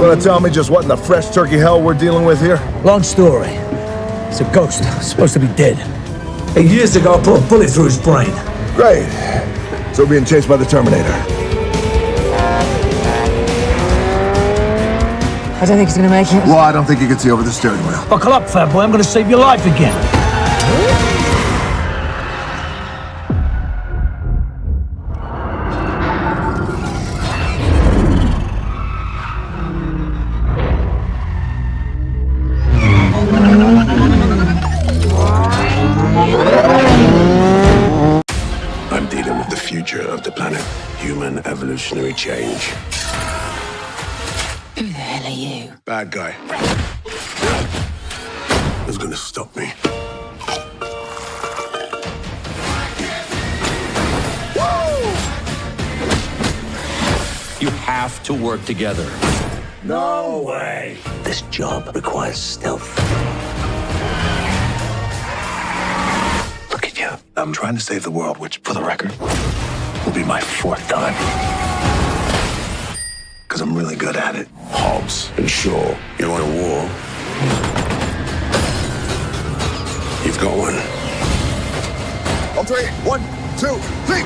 wanna tell me just what in the fresh turkey hell we're dealing with here? Long story. It's a ghost. Supposed to be dead. 8 years ago, I put a bullet through his brain. Great. So we're being chased by the Terminator. I don't think he's gonna make it. Well, I don't think you can see over the steering wheel. Buckle up, fat boy. I'm gonna save your life again. I'm dealing with the future of the planet. Human evolutionary change. Who the hell are you? Bad guy. Who's gonna stop me? You have to work together. No way. This job requires stealth. Look at you. I'm trying to save the world, which, for the record, will be my 4th time. Because I'm really good at it. Hobbs and Shaw, you want a war? You've got one. On 3, 1, 2, 3.